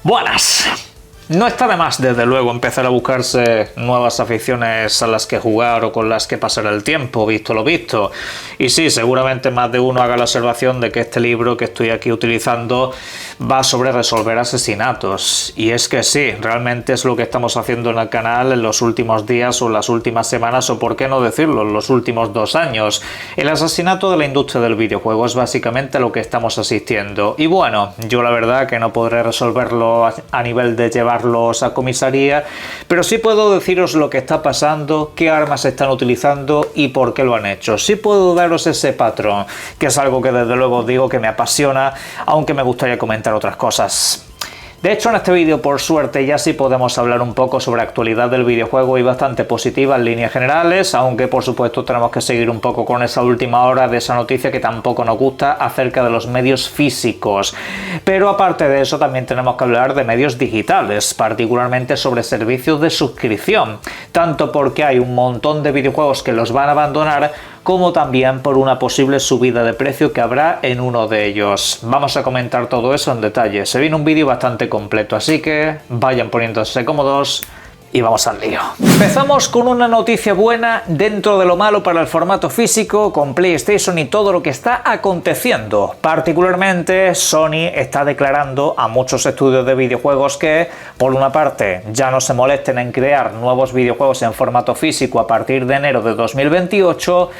Buenas. No está de más, desde luego, empezar a buscarse nuevas aficiones a las que jugar o con las que pasar el tiempo, visto lo visto. Y sí, seguramente más de uno haga la observación de que este libro que estoy aquí utilizando va sobre resolver asesinatos. Y es que sí, realmente es lo que estamos haciendo en el canal en los últimos días o las últimas semanas, o por qué no decirlo, en los últimos 2 años. El asesinato de la industria del videojuego es básicamente lo que estamos asistiendo. Y bueno, yo la verdad que no podré resolverlo a nivel de llevarlos a comisaría, pero sí puedo deciros lo que está pasando, qué armas están utilizando y por qué lo han hecho. Sí puedo daros ese patrón, que es algo que desde luego os digo que me apasiona, aunque me gustaría comentar otras cosas. De hecho, en este vídeo, por suerte, ya sí podemos hablar un poco sobre la actualidad del videojuego y bastante positiva en líneas generales, aunque por supuesto tenemos que seguir un poco con esa última hora de esa noticia que tampoco nos gusta acerca de los medios físicos. Pero aparte de eso, también tenemos que hablar de medios digitales, particularmente sobre servicios de suscripción, tanto porque hay un montón de videojuegos que los van a abandonar, como también por una posible subida de precio que habrá en uno de ellos. Vamos a comentar todo eso en detalle. Se viene un vídeo bastante completo, así que vayan poniéndose cómodos y vamos al lío. Empezamos con una noticia buena dentro de lo malo para el formato físico con PlayStation y todo lo que está aconteciendo. Particularmente Sony está declarando a muchos estudios de videojuegos que, por una parte, ya no se molesten en crear nuevos videojuegos en formato físico a partir de enero de 2028,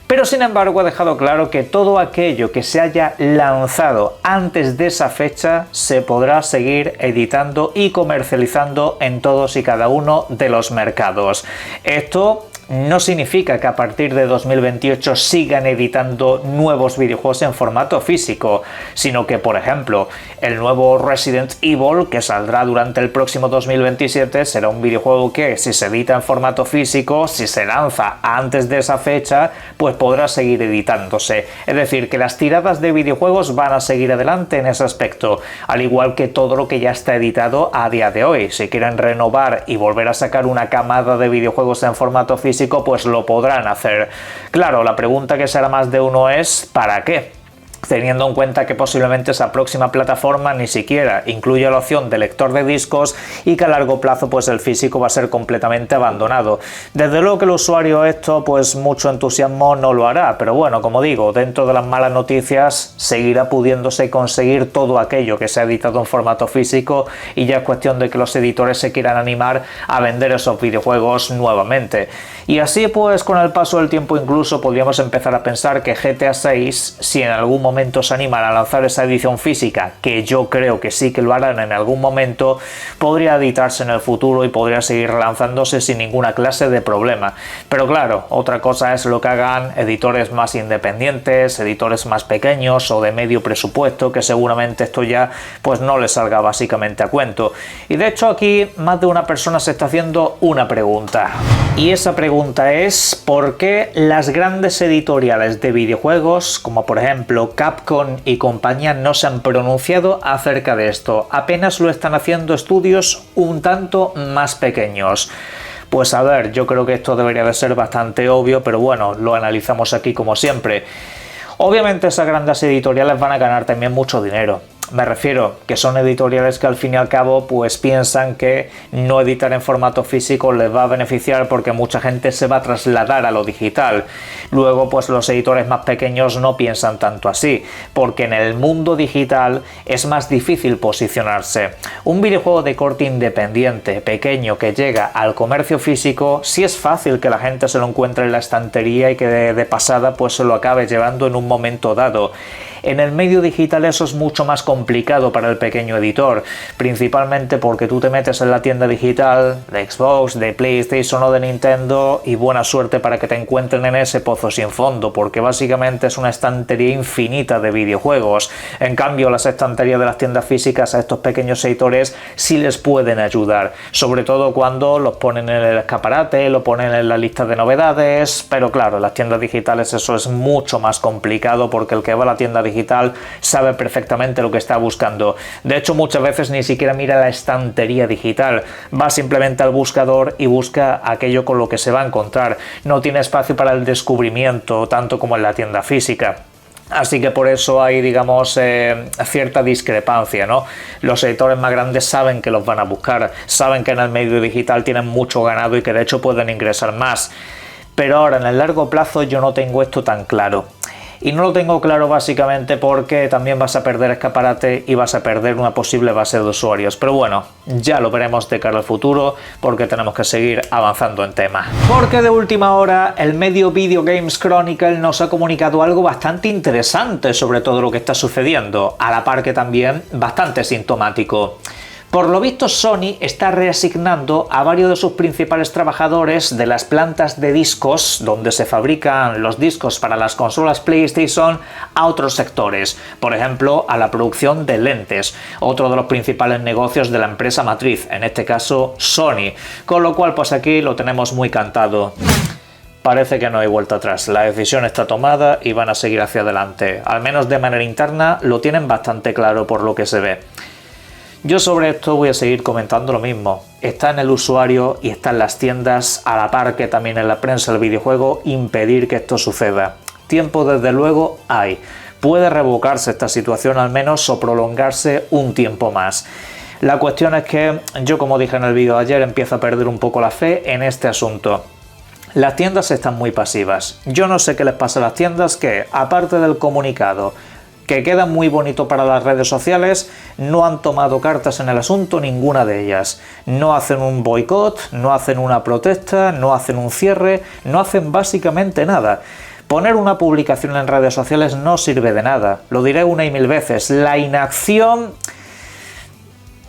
pero sin embargo ha dejado claro que todo aquello que se haya lanzado antes de esa fecha se podrá seguir editando y comercializando en todos y cada uno de los mercados. Esto no significa que a partir de 2028 sigan editando nuevos videojuegos en formato físico, sino que, por ejemplo, el nuevo Resident Evil, que saldrá durante el próximo 2027, será un videojuego que, si se edita en formato físico, si se lanza antes de esa fecha, pues podrá seguir editándose. Es decir, que las tiradas de videojuegos van a seguir adelante en ese aspecto, al igual que todo lo que ya está editado a día de hoy. Si quieren renovar y volver a sacar una camada de videojuegos en formato físico, pues lo podrán hacer. Claro, la pregunta que será más de uno es ¿para qué? Teniendo en cuenta que posiblemente esa próxima plataforma ni siquiera incluye la opción de lector de discos y que a largo plazo pues el físico va a ser completamente abandonado. Desde luego que el usuario esto pues mucho entusiasmo no lo hará, pero bueno, como digo, dentro de las malas noticias seguirá pudiéndose conseguir todo aquello que se ha editado en formato físico y ya es cuestión de que los editores se quieran animar a vender esos videojuegos nuevamente. Y así pues con el paso del tiempo incluso podríamos empezar a pensar que GTA 6, si en algún momento se animan a lanzar esa edición física, que yo creo que sí que lo harán en algún momento, podría editarse en el futuro y podría seguir relanzándose sin ninguna clase de problema. Pero claro, otra cosa es lo que hagan editores más independientes, editores más pequeños o de medio presupuesto, que seguramente esto ya pues no les salga básicamente a cuento. Y de hecho aquí más de una persona se está haciendo una pregunta. Y esa pregunta es ¿por qué las grandes editoriales de videojuegos, como por ejemplo Capcom y compañía, no se han pronunciado acerca de esto? Apenas lo están haciendo estudios un tanto más pequeños. Pues a ver, yo creo que esto debería de ser bastante obvio, pero bueno, lo analizamos aquí como siempre. Obviamente esas grandes editoriales van a ganar también mucho dinero. Me refiero que son editoriales que al fin y al cabo pues piensan que no editar en formato físico les va a beneficiar porque mucha gente se va a trasladar a lo digital. Luego pues los editores más pequeños no piensan tanto así, porque en el mundo digital es más difícil posicionarse. Un videojuego de corte independiente, pequeño, que llega al comercio físico, sí es fácil que la gente se lo encuentre en la estantería y que de pasada pues se lo acabe llevando en un momento dado. En el medio digital eso es mucho más complicado para el pequeño editor, principalmente porque tú te metes en la tienda digital de Xbox, de PlayStation o de Nintendo y buena suerte para que te encuentren en ese pozo sin fondo, porque básicamente es una estantería infinita de videojuegos. En cambio, las estanterías de las tiendas físicas a estos pequeños editores sí les pueden ayudar, sobre todo cuando los ponen en el escaparate, lo ponen en la lista de novedades, pero claro, en las tiendas digitales eso es mucho más complicado porque el que va a la tienda digital sabe perfectamente lo que está buscando. De hecho, muchas veces ni siquiera mira la estantería digital, va simplemente al buscador y busca aquello con lo que se va a encontrar. No tiene espacio para el descubrimiento, tanto como en la tienda física. Así que por eso hay, digamos, cierta discrepancia, ¿no? Los editores más grandes saben que los van a buscar, saben que en el medio digital tienen mucho ganado y que de hecho pueden ingresar más. Pero ahora, en el largo plazo, yo no tengo esto tan claro. Y no lo tengo claro básicamente porque también vas a perder escaparate y vas a perder una posible base de usuarios. Pero bueno, ya lo veremos de cara al futuro porque tenemos que seguir avanzando en tema. Porque de última hora el medio Video Games Chronicle nos ha comunicado algo bastante interesante sobre todo lo que está sucediendo, a la par que también bastante sintomático. Por lo visto, Sony está reasignando a varios de sus principales trabajadores de las plantas de discos, donde se fabrican los discos para las consolas PlayStation, a otros sectores, por ejemplo, a la producción de lentes, otro de los principales negocios de la empresa matriz, en este caso Sony, con lo cual pues aquí lo tenemos muy cantado. Parece que no hay vuelta atrás, la decisión está tomada y van a seguir hacia adelante, al menos de manera interna lo tienen bastante claro por lo que se ve. Yo sobre esto voy a seguir comentando lo mismo. Está en el usuario y está en las tiendas, a la par que también en la prensa del videojuego, impedir que esto suceda. Tiempo desde luego hay. Puede revocarse esta situación al menos o prolongarse un tiempo más. La cuestión es que yo, como dije en el vídeo de ayer, empiezo a perder un poco la fe en este asunto. Las tiendas están muy pasivas. Yo no sé qué les pasa a las tiendas que, aparte del comunicado, que queda muy bonito para las redes sociales, no han tomado cartas en el asunto ninguna de ellas. No hacen un boicot, no hacen una protesta, no hacen un cierre, no hacen básicamente nada. Poner una publicación en redes sociales no sirve de nada, lo diré una y mil veces. La inacción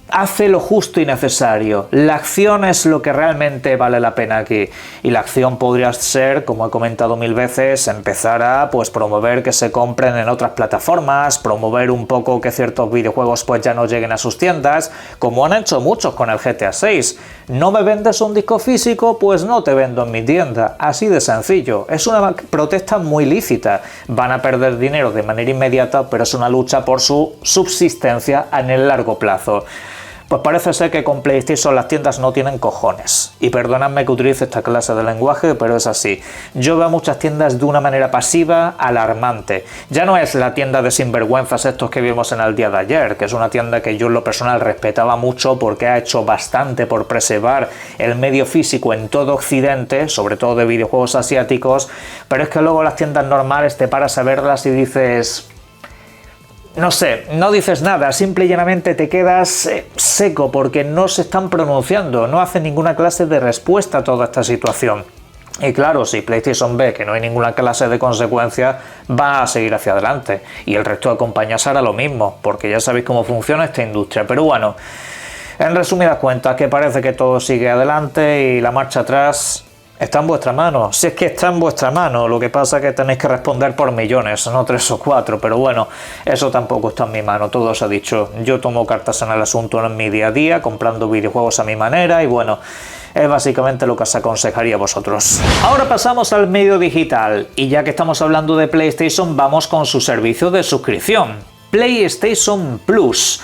hace lo justo y necesario. La acción es lo que realmente vale la pena aquí. Y la acción podría ser, como he comentado mil veces, empezar a promover que se compren en otras plataformas, promover un poco que ciertos videojuegos ya no lleguen a sus tiendas, como han hecho muchos con el GTA 6. ¿No me vendes un disco físico? Pues no te vendo en mi tienda. Así de sencillo. Es una protesta muy lícita. Van a perder dinero de manera inmediata, pero es una lucha por su subsistencia en el largo plazo. Pues parece ser que con PlayStation las tiendas no tienen cojones. Y perdonadme que utilice esta clase de lenguaje, pero es así. Yo veo muchas tiendas de una manera pasiva alarmante. Ya no es la tienda de sinvergüenzas estos que vimos en el día de ayer, que es una tienda que yo en lo personal respetaba mucho porque ha hecho bastante por preservar el medio físico en todo Occidente, sobre todo de videojuegos asiáticos, pero es que luego las tiendas normales te paras a verlas y dices... No sé, no dices nada, simple y llanamente te quedas seco porque no se están pronunciando, no hacen ninguna clase de respuesta a toda esta situación. Y claro, si PlayStation ve que no hay ninguna clase de consecuencia, va a seguir hacia adelante. Y el resto de compañías hará lo mismo, porque ya sabéis cómo funciona esta industria. Pero bueno, en resumidas cuentas, que parece que todo sigue adelante y la marcha atrás... está en vuestra mano, si es que está en vuestra mano, lo que pasa es que tenéis que responder por millones, no 3 o 4, pero bueno, eso tampoco está en mi mano, todo os ha dicho, yo tomo cartas en el asunto en mi día a día, comprando videojuegos a mi manera y bueno, es básicamente lo que os aconsejaría a vosotros. Ahora pasamos al medio digital, y ya que estamos hablando de PlayStation, vamos con su servicio de suscripción, PlayStation Plus.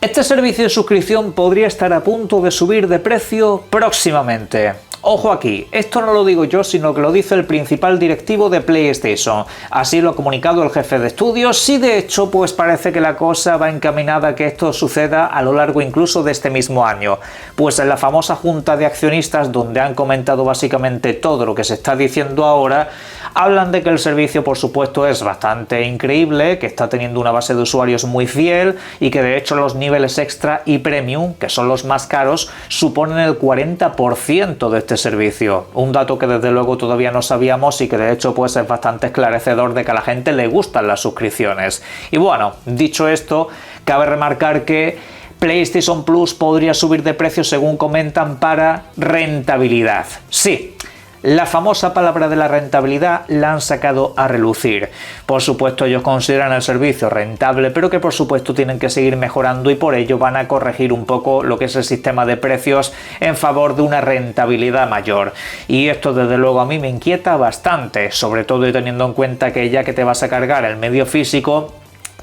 Este servicio de suscripción podría estar a punto de subir de precio próximamente. Ojo aquí, esto no lo digo yo, sino que lo dice el principal directivo de PlayStation. Así lo ha comunicado el jefe de estudios y de hecho parece que la cosa va encaminada a que esto suceda a lo largo incluso de este mismo año. Pues en la famosa junta de accionistas, donde han comentado básicamente todo lo que se está diciendo ahora, hablan de que el servicio por supuesto es bastante increíble, que está teniendo una base de usuarios muy fiel y que de hecho los niveles extra y premium, que son los más caros, suponen el 40% de este servicio, un dato que desde luego todavía no sabíamos y que de hecho es bastante esclarecedor de que a la gente le gustan las suscripciones. Y bueno, dicho esto, cabe remarcar que PlayStation Plus podría subir de precio según comentan para rentabilidad. Sí, la famosa palabra de la rentabilidad la han sacado a relucir. Por supuesto ellos consideran el servicio rentable, pero que por supuesto tienen que seguir mejorando y por ello van a corregir un poco lo que es el sistema de precios en favor de una rentabilidad mayor. Y esto desde luego a mí me inquieta bastante, sobre todo teniendo en cuenta que ya que te vas a cargar el medio físico,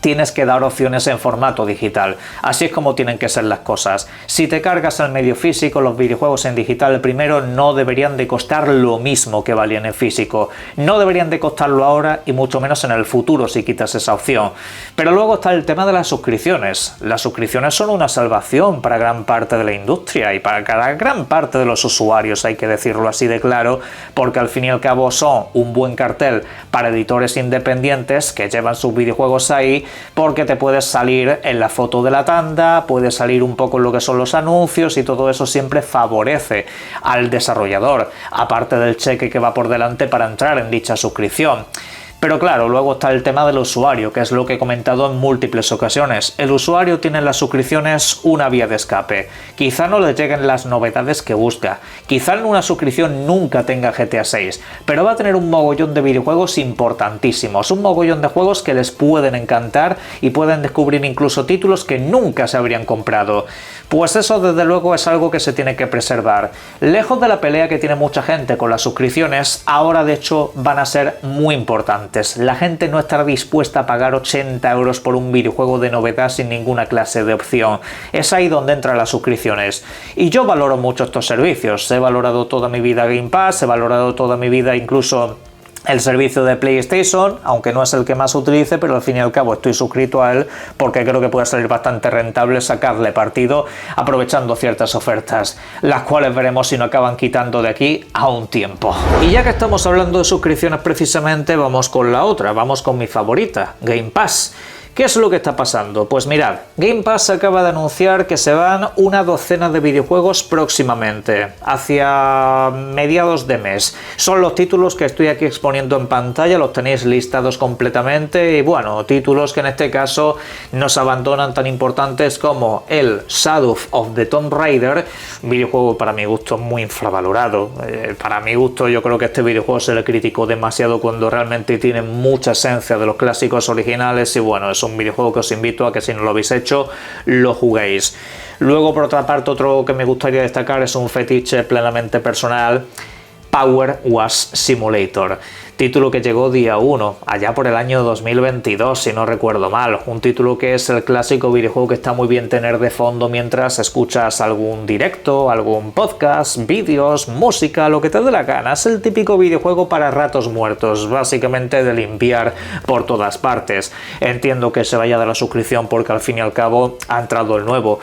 tienes que dar opciones en formato digital. Así es como tienen que ser las cosas. Si te cargas el medio físico, los videojuegos en digital primero no deberían de costar lo mismo que valían en físico. No deberían de costarlo ahora y mucho menos en el futuro si quitas esa opción. Pero luego está el tema de las suscripciones. Las suscripciones son una salvación para gran parte de la industria y para cada gran parte de los usuarios, hay que decirlo así de claro, porque al fin y al cabo son un buen cartel para editores independientes que llevan sus videojuegos ahí, porque te puedes salir en la foto de la tanda, puedes salir un poco en lo que son los anuncios y todo eso siempre favorece al desarrollador, aparte del cheque que va por delante para entrar en dicha suscripción. Pero claro, luego está el tema del usuario, que es lo que he comentado en múltiples ocasiones. El usuario tiene en las suscripciones una vía de escape. Quizá no le lleguen las novedades que busca. Quizá en una suscripción nunca tenga GTA 6, pero va a tener un mogollón de videojuegos importantísimos. Un mogollón de juegos que les pueden encantar y pueden descubrir incluso títulos que nunca se habrían comprado. Pues eso desde luego es algo que se tiene que preservar. Lejos de la pelea que tiene mucha gente con las suscripciones, ahora de hecho van a ser muy importantes. La gente no estará dispuesta a pagar 80 euros por un videojuego de novedad sin ninguna clase de opción. Es ahí donde entran las suscripciones. Y yo valoro mucho estos servicios. He valorado toda mi vida Game Pass, he valorado toda mi vida incluso el servicio de PlayStation, aunque no es el que más utilice, pero al fin y al cabo estoy suscrito a él porque creo que puede salir bastante rentable sacarle partido aprovechando ciertas ofertas, las cuales veremos si no acaban quitando de aquí a un tiempo. Y ya que estamos hablando de suscripciones precisamente, vamos con la otra, vamos con mi favorita, Game Pass. ¿Qué es lo que está pasando? Pues mirad, Game Pass acaba de anunciar que se van una docena de videojuegos próximamente, hacia mediados de mes. Son los títulos que estoy aquí exponiendo en pantalla, los tenéis listados completamente y bueno, títulos que en este caso nos abandonan tan importantes como el Shadow of the Tomb Raider, videojuego para mi gusto muy infravalorado. Para mi gusto yo creo que este videojuego se le criticó demasiado cuando realmente tiene mucha esencia de los clásicos originales y bueno, es un videojuego que os invito a que si no lo habéis hecho, lo juguéis. Luego, por otra parte, otro que me gustaría destacar es un fetiche plenamente personal, Power Wash Simulator. Título que llegó día 1, allá por el año 2022, si no recuerdo mal. Un título que es el clásico videojuego que está muy bien tener de fondo mientras escuchas algún directo, algún podcast, vídeos, música, lo que te dé la gana. Es el típico videojuego para ratos muertos, básicamente de limpiar por todas partes. Entiendo que se vaya de la suscripción porque al fin y al cabo ha entrado el nuevo.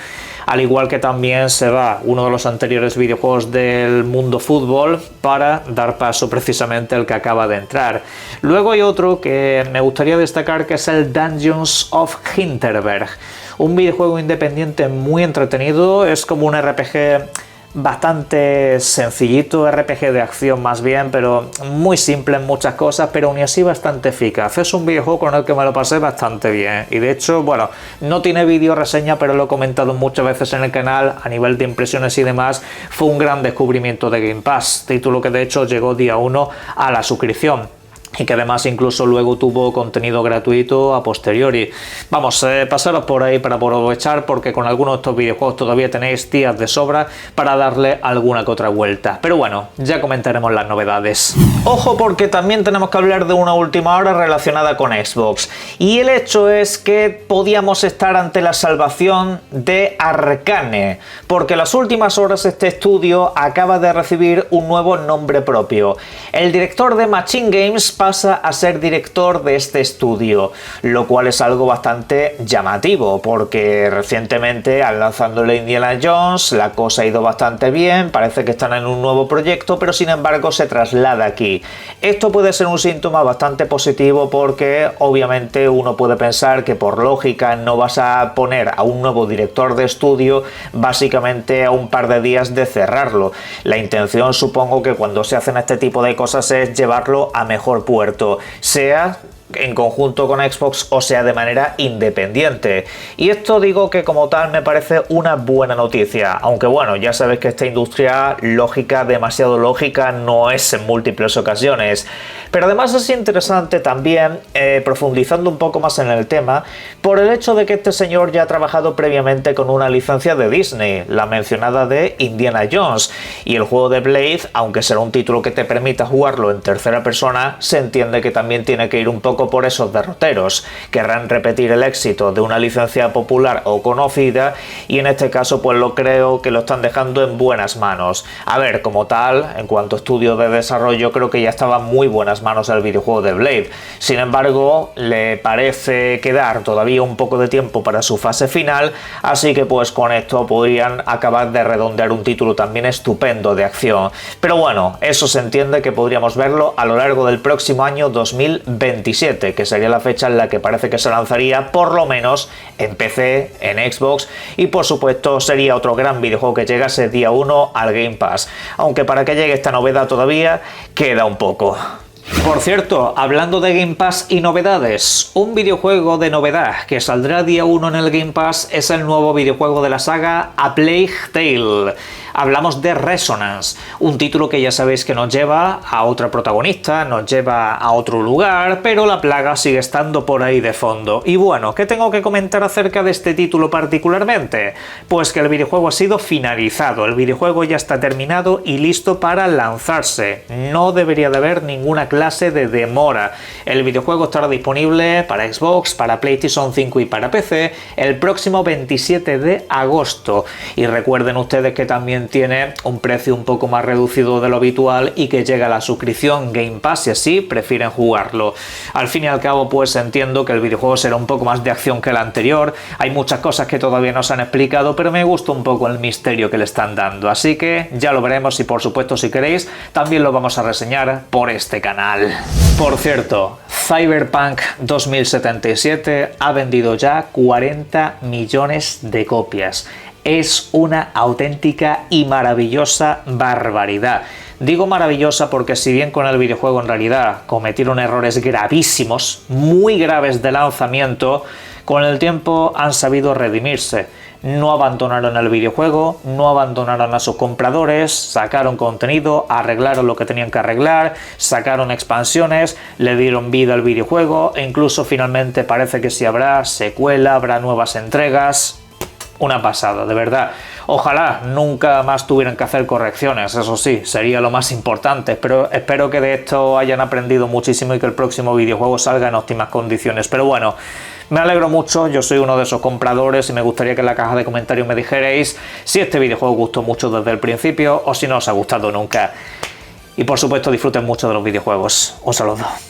Al igual que también se va uno de los anteriores videojuegos del mundo fútbol para dar paso precisamente al que acaba de entrar. Luego hay otro que me gustaría destacar que es el Dungeons of Hinterberg. Un videojuego independiente muy entretenido, es como un RPG bastante sencillito, RPG de acción más bien, pero muy simple en muchas cosas, pero aún así bastante eficaz. Es un videojuego con el que me lo pasé bastante bien y de hecho, bueno, no tiene vídeo reseña, pero lo he comentado muchas veces en el canal, a nivel de impresiones y demás, fue un gran descubrimiento de Game Pass, título que de hecho llegó día 1 a la suscripción. Y que además incluso luego tuvo contenido gratuito a posteriori. Vamos, pasaros por ahí para aprovechar porque con algunos de estos videojuegos todavía tenéis días de sobra para darle alguna que otra vuelta. Pero bueno, ya comentaremos las novedades. Ojo porque también tenemos que hablar de una última hora relacionada con Xbox. Y el hecho es que podíamos estar ante la salvación de Arcane. Porque en las últimas horas este estudio acaba de recibir un nuevo nombre propio. El director de Machine Games pasa a ser director de este estudio, lo cual es algo bastante llamativo porque recientemente al lanzándole Indiana Jones la cosa ha ido bastante bien, parece que están en un nuevo proyecto, pero sin embargo se traslada aquí. Esto puede ser un síntoma bastante positivo porque obviamente uno puede pensar que por lógica no vas a poner a un nuevo director de estudio básicamente a un par de días de cerrarlo. La intención supongo que cuando se hacen este tipo de cosas es llevarlo a mejor puerto, sea en conjunto con Xbox o sea de manera independiente. Y esto digo que como tal me parece una buena noticia, aunque bueno, ya sabéis que esta industria lógica, demasiado lógica, no es en múltiples ocasiones. Pero además es interesante también, profundizando un poco más en el tema, por el hecho de que este señor ya ha trabajado previamente con una licencia de Disney, la mencionada de Indiana Jones, y el juego de Blade, aunque será un título que te permita jugarlo en tercera persona, se entiende que también tiene que ir un poco poco por esos derroteros. Querrán repetir el éxito de una licencia popular o conocida y en este caso pues lo creo que lo están dejando en buenas manos. A ver, como tal, en cuanto a estudio de desarrollo, creo que ya estaba en muy buenas manos el videojuego de Blade. Sin embargo, le parece quedar todavía un poco de tiempo para su fase final, así que pues con esto podrían acabar de redondear un título también estupendo de acción. Pero bueno, eso se entiende que podríamos verlo a lo largo del próximo año 2027, que sería la fecha en la que parece que se lanzaría por lo menos en PC, en Xbox, y por supuesto sería otro gran videojuego que llegase día 1 al Game Pass, aunque para que llegue esta novedad todavía queda un poco. Por cierto, hablando de Game Pass y novedades, un videojuego de novedad que saldrá día 1 en el Game Pass es el nuevo videojuego de la saga A Plague Tale. Hablamos de Resonance, un título que ya sabéis que nos lleva a otra protagonista, nos lleva a otro lugar, pero la plaga sigue estando por ahí de fondo. Y bueno, ¿qué tengo que comentar acerca de este título particularmente? Pues que el videojuego ha sido finalizado, el videojuego ya está terminado y listo para lanzarse. No debería de haber ninguna clase de demora. El videojuego estará disponible para Xbox, para PlayStation 5 y para PC el próximo 27 de agosto. Y recuerden ustedes que también tiene un precio un poco más reducido de lo habitual y que llega a la suscripción Game Pass si así prefieren jugarlo. Al fin y al cabo pues entiendo que el videojuego será un poco más de acción que el anterior, hay muchas cosas que todavía no se han explicado, pero me gusta un poco el misterio que le están dando, así que ya lo veremos y por supuesto si queréis también lo vamos a reseñar por este canal. Por cierto, Cyberpunk 2077 ha vendido ya 40 millones de copias. Es una auténtica y maravillosa barbaridad. Digo maravillosa porque si bien con el videojuego en realidad cometieron errores gravísimos, muy graves de lanzamiento, con el tiempo han sabido redimirse. No abandonaron el videojuego, no abandonaron a sus compradores, sacaron contenido, arreglaron lo que tenían que arreglar, sacaron expansiones, le dieron vida al videojuego e incluso finalmente parece que sí habrá secuela, habrá nuevas entregas. Una pasada, de verdad. Ojalá nunca más tuvieran que hacer correcciones, eso sí, sería lo más importante, pero espero que de esto hayan aprendido muchísimo y que el próximo videojuego salga en óptimas condiciones. Pero bueno, me alegro mucho, yo soy uno de esos compradores y me gustaría que en la caja de comentarios me dijerais si este videojuego os gustó mucho desde el principio o si no os ha gustado nunca. Y por supuesto disfruten mucho de los videojuegos. Un saludo.